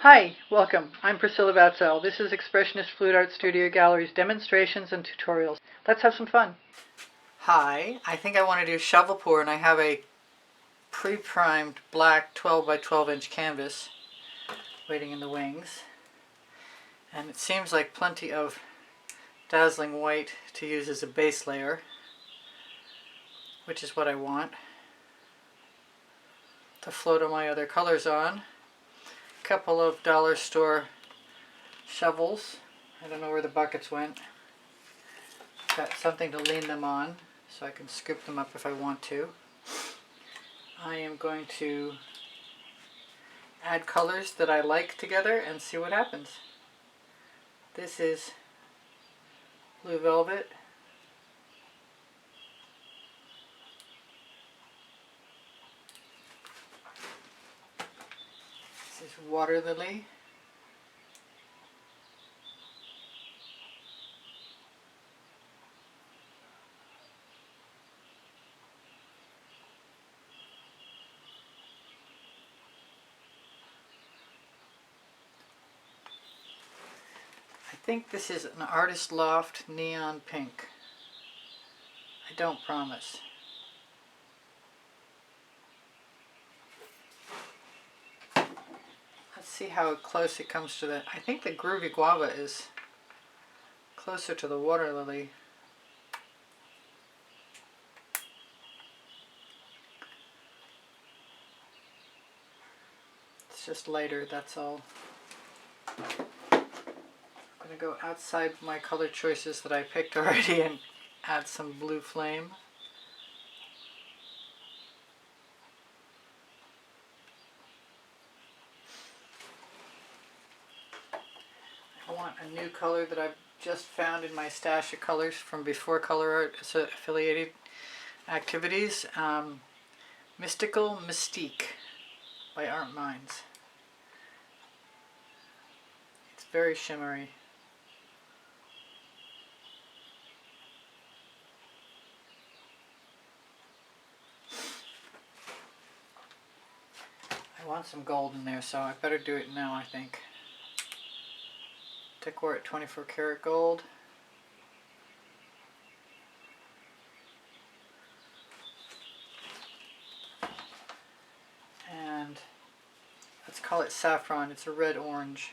Hi, welcome. I'm Priscilla Batzell. This is Expressionist Fluid Art Studio Gallery's demonstrations and tutorials. Let's have some fun. Hi, I think I want to do shovel pour, and I have a pre-primed black 12 by 12 inch canvas waiting in the wings. And it seems like plenty of dazzling white to use as a base layer, which is what I want to float all my other colors on. Couple of dollar store shovels. I don't know where the buckets went. Got something to lean them on so I can scoop them up if I want to. I am going to add colors that I like together and see what happens. This is Blue Velvet. This is WaterLily. I think this is an Artist Loft Neon Pink. I don't promise. Let's see how close it comes to that. I think the Groovy Guava is closer to the WaterLily. It's just lighter, that's all. I'm going to go outside my color choices that I picked already and add some blue flame. I want a new color that I've just found in my stash of colors from before Colourarte affiliated activities. Mystical Mystique by Art Minds. It's very shimmery. I want some gold in there, so I better do it now, I think. Decor at 24 karat gold. And let's call it saffron. It's a red-orange.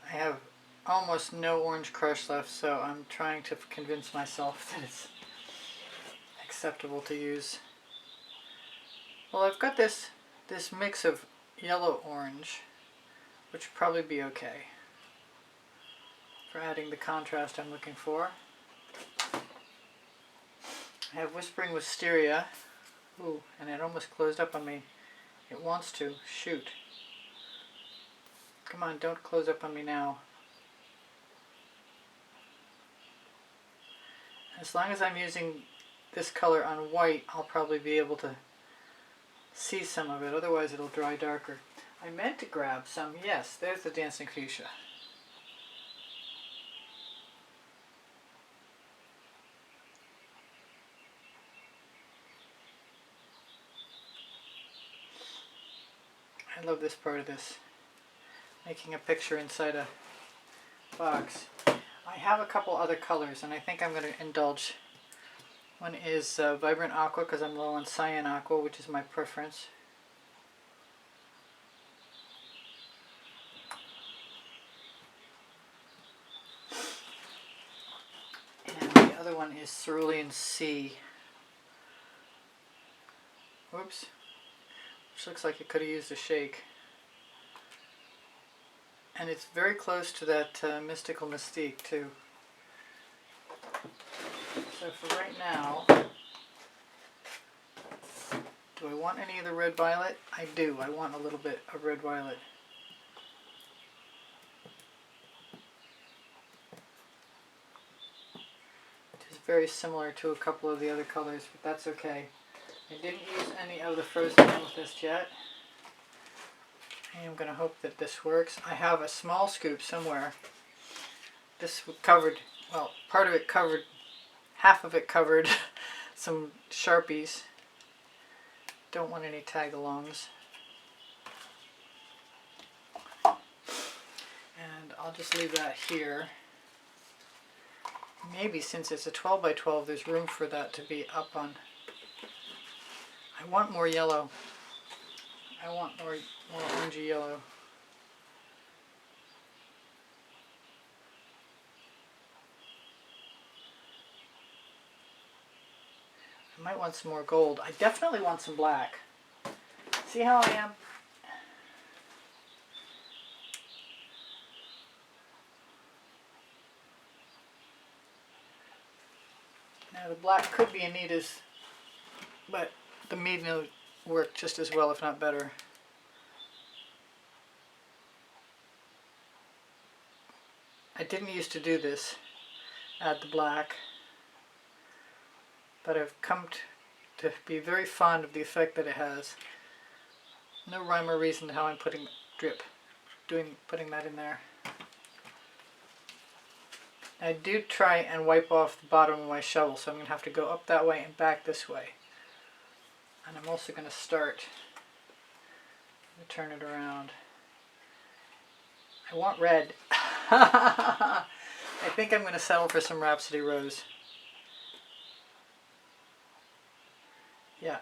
I have almost no orange crush left, so I'm trying to convince myself that it's acceptable to use. Well, I've got this mix of yellow-orange, which would probably be okay for adding the contrast I'm looking for. I have Whispering Wisteria. Ooh, and it almost closed up on me. It wants to. Shoot. Come on, don't close up on me now. As long as I'm using this color on white, I'll probably be able to see some of it, otherwise it'll dry darker. I meant to grab some, yes, there's the Dancing Fuchsia. I love this part of this, making a picture inside a box. I have a couple other colors, and I think I'm going to indulge. One is Vibrant Aqua, because I'm low on Cyan Aqua, which is my preference. And the other one is Cerulean C. Whoops. Which looks like it could have used a shake. And it's very close to that Mystical Mystique, too. So for right now, do I want any of the red violet? I do. I want a little bit of red violet. It is very similar to a couple of the other colors, but that's okay. I didn't use any of the Frozen Amethyst yet. I am going to hope that this works. I have a small scoop somewhere. This covered, well, part of it covered, half of it covered some Sharpies. Don't want any tag-alongs. And I'll just leave that here. Maybe since it's a 12 by 12, there's room for that to be up on. I want more yellow. I want more orangey yellow. I might want some more gold. I definitely want some black. See how I am? Now the black could be Anita's, but the medium will work just as well, if not better. I didn't used to do this, add the black, but I've come to be very fond of the effect that it has. No rhyme or reason to how I'm putting that in there. I do try and wipe off the bottom of my shovel, so I'm going to have to go up that way and back this way. And I'm also going to start to turn it around. I want red. I think I'm going to settle for some Rhapsody Rose. Yeah.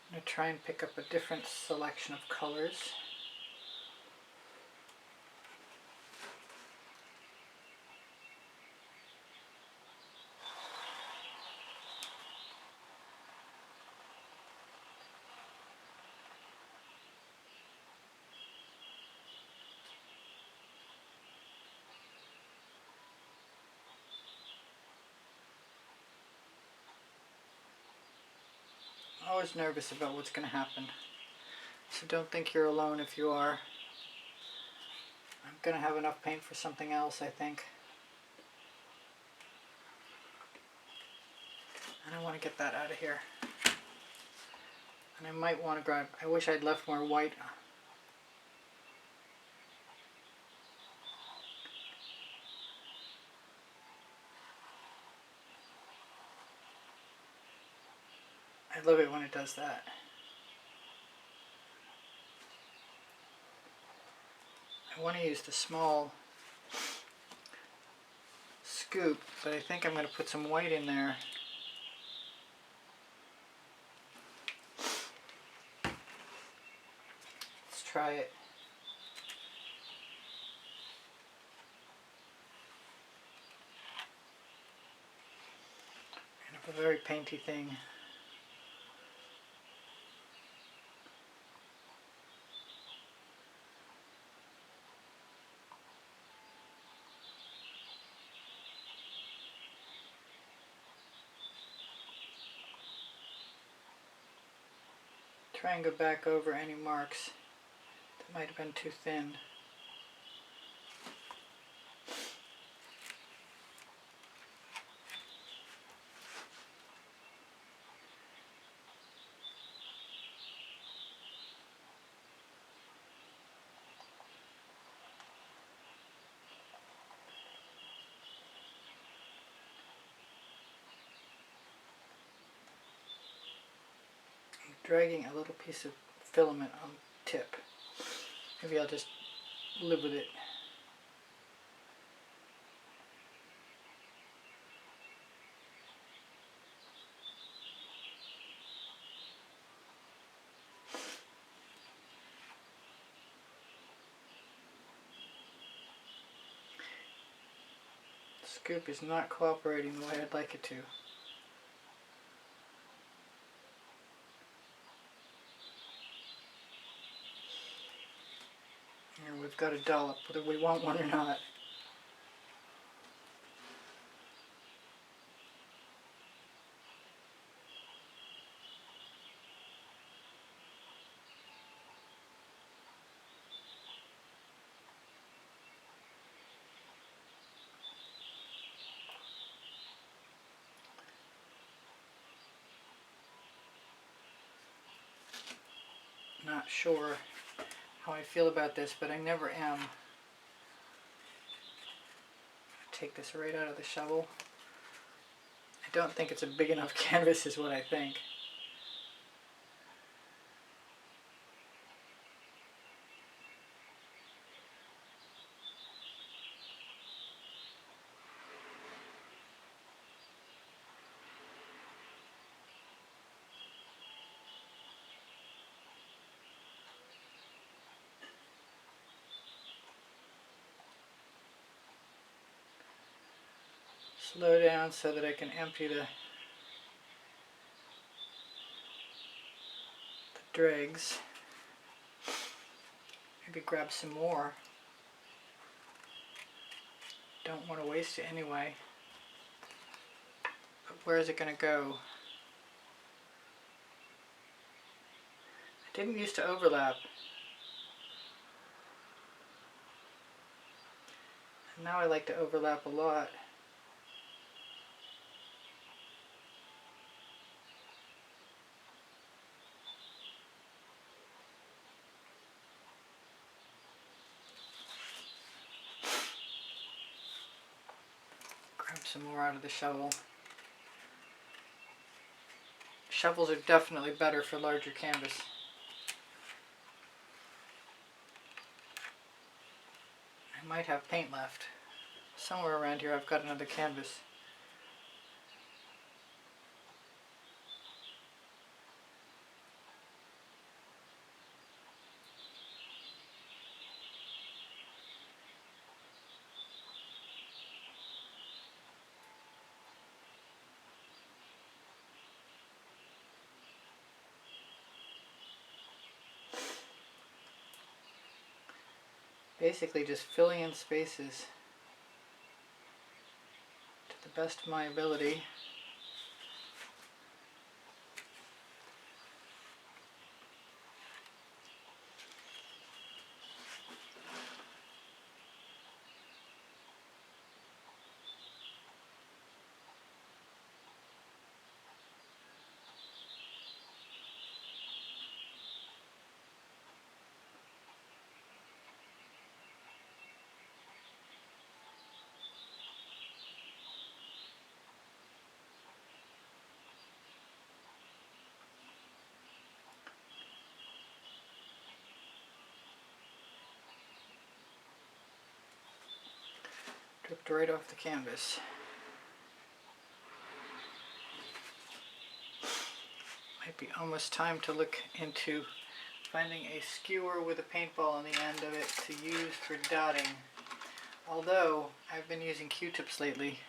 I'm going to try and pick up a different selection of colors. Always nervous about what's going to happen, so don't think you're alone if you are. I'm going to have enough paint for something else, I think. And I want to get that out of here. And I might want to grab, I wish I'd left more white. I love it when it does that. I want to use the small scoop, but I think I'm going to put some white in there. Let's try it. Kind of a very painty thing. Try and go back over any marks that might have been too thin. Dragging a little piece of filament on the tip. Maybe I'll just live with it. The scoop is not cooperating the way I'd like it to. And we've got a dollop, whether we want one or not. not sure how I feel about this, but I never am. Take this right out of the shovel. I don't think it's a big enough canvas is what I think. Slow down so that I can empty the dregs. Maybe grab some more. Don't want to waste it anyway. But where is it going to go? It didn't used to overlap. And now I like to overlap a lot. Some more out of the shovel. Shovels are definitely better for larger canvas. I might have paint left. Somewhere around here I've got another canvas. Basically just filling in spaces to the best of my ability. Dripped right off the canvas. Might be almost time to look into finding a skewer with a paintball on the end of it to use for dotting. Although I've been using Q-tips lately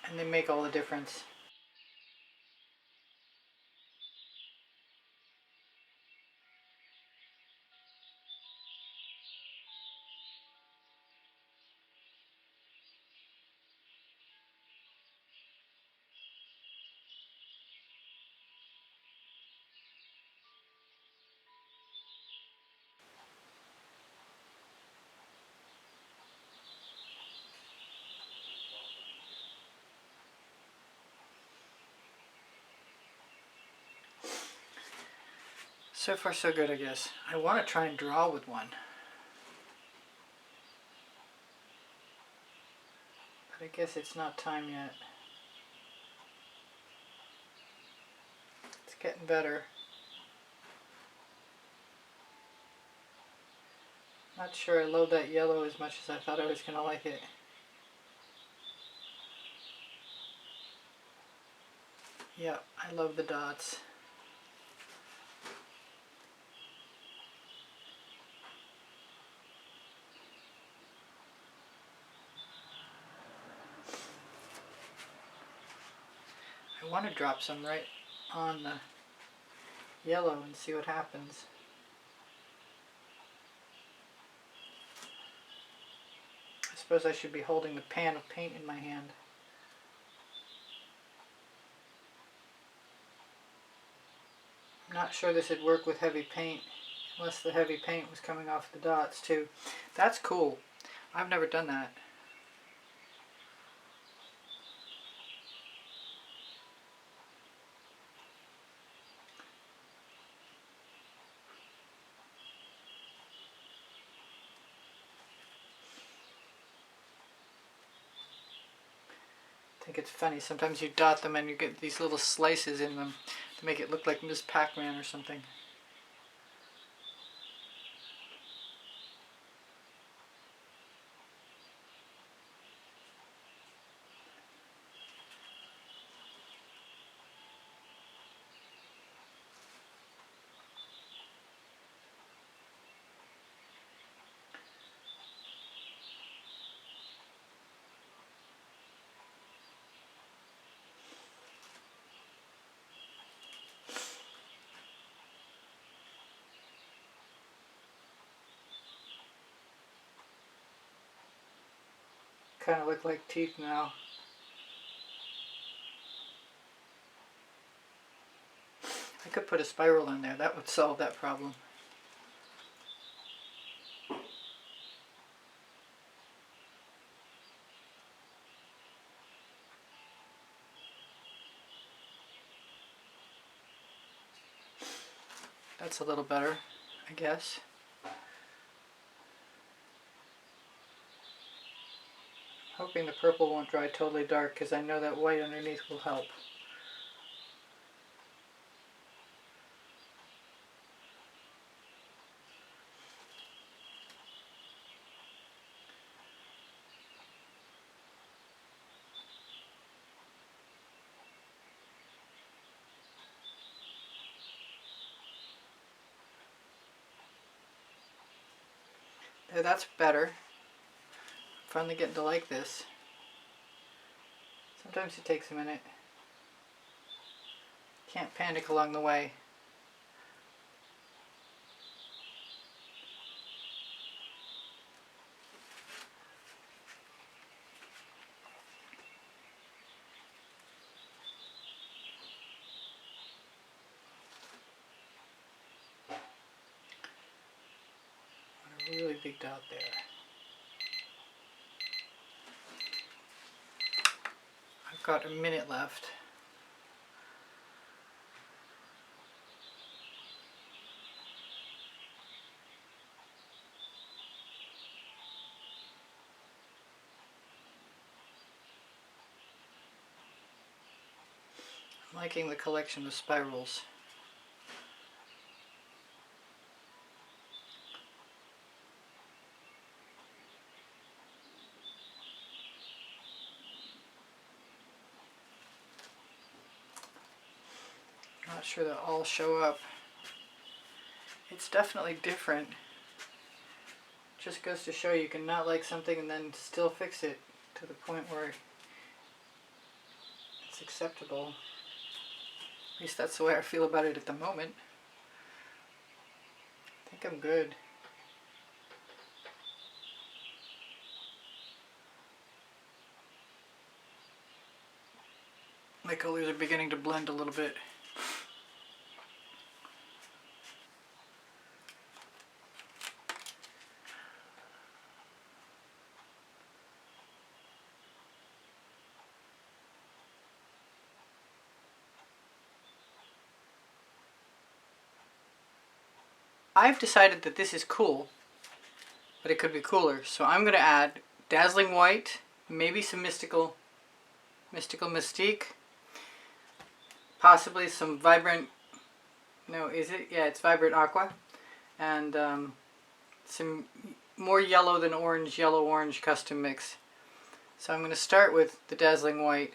and they make all the difference. So far so good, I guess. I want to try and draw with one. But I guess it's not time yet. It's getting better. Not sure I love that yellow as much as I thought I was going to like it. Yep, I love the dots. I want to drop some right on the yellow and see what happens. I suppose I should be holding the pan of paint in my hand. I'm not sure this would work with heavy paint unless the heavy paint was coming off the dots too. That's cool. I've never done that. think it's funny. Sometimes you dot them and you get these little slices in them to make it look like Ms. Pac-Man or something. Kind of look like teeth now. I could put a spiral in there. That would solve that problem. That's a little better, I guess. Hoping the purple won't dry totally dark because I know that white underneath will help. There, that's better. Finally getting to like this. Sometimes it takes a minute. Can't panic along the way. A really big dot there. I've got a minute left. I'm liking the collection of spirals. Not sure they'll all show up. It's definitely different. Just goes to show you can not like something and then still fix it to the point where it's acceptable. At least that's the way I feel about it at the moment. I think I'm good. My colors are beginning to blend a little bit. I've decided that this is cool, but it could be cooler. So I'm going to add Dazzling White, maybe some Mystical Mystique, possibly some Vibrant, no, is it? Yeah, it's Vibrant Aqua, and some more yellow than orange, yellow-orange custom mix. So I'm going to start with the Dazzling White.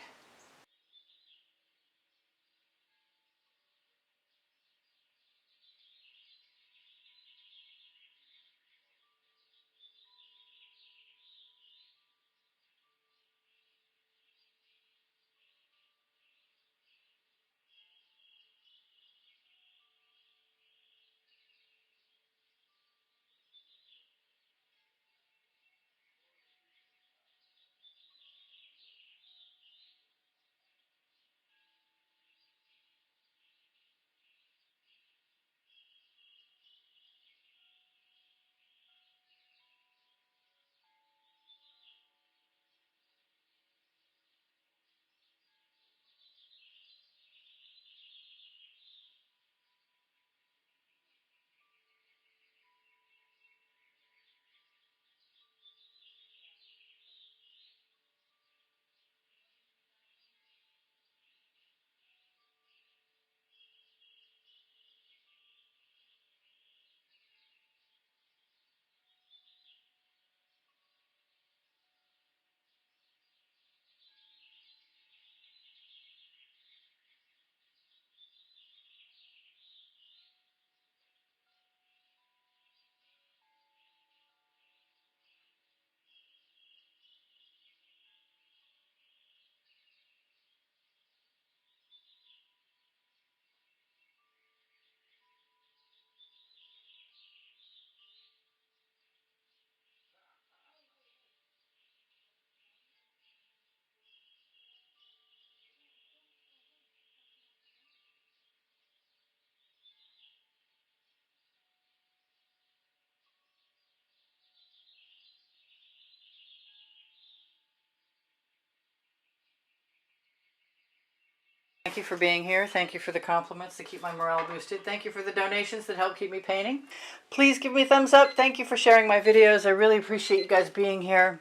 Thank you for being here. Thank you for the compliments that keep my morale boosted. Thank you for the donations that help keep me painting. Please give me a thumbs up. Thank you for sharing my videos. I really appreciate you guys being here.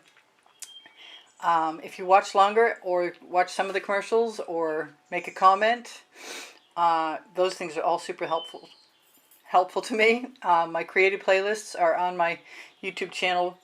If you watch longer or watch some of the commercials or make a comment, those things are all super helpful to me. My creative playlists are on my YouTube channel.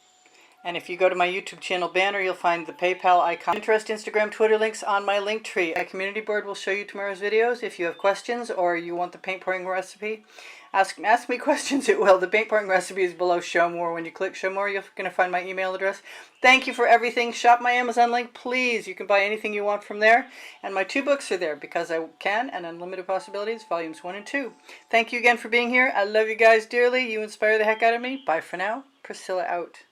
And if you go to my YouTube channel banner, you'll find the PayPal icon. Pinterest, Instagram, Twitter links on my link tree. My community board will show you tomorrow's videos. If you have questions or you want the paint pouring recipe, ask me questions, it will. The paint pouring recipe is below Show More. When you click Show More, you're going to find my email address. Thank you for everything. Shop my Amazon link, please. You can buy anything you want from there. And my 2 books are there, Because I Can and Unlimited Possibilities, volumes 1 and 2. Thank you again for being here. I love you guys dearly. You inspire the heck out of me. Bye for now. Priscilla out.